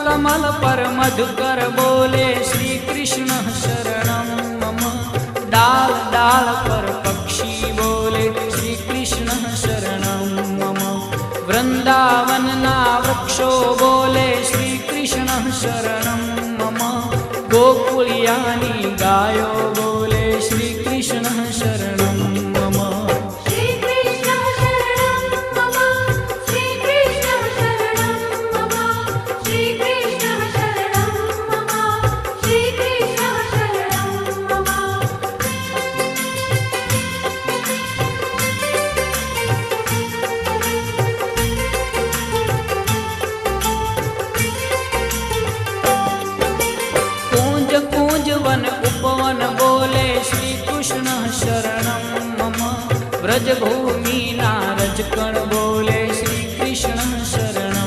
कमल पर मधुकर बोले श्री कृष्ण शरणं मम। डाल डाल पर पक्षी बोले श्री कृष्ण शरणं मम। वृंदावन ना वृक्षो बोले श्री कृष्ण शरणं मम। गोकुलियानी गायो बोले श्री कृष्ण शरणं मम। श्री कृष्ण शरणं मम। श्री कृष्ण शरणं मम। श्री कृष्ण शरणं मम। श्री कृष्ण शरणं मम। कूंज कूंज वन उपवन बोले श्री कृष्ण शरणं मम। ब्रज भूमि नारज कण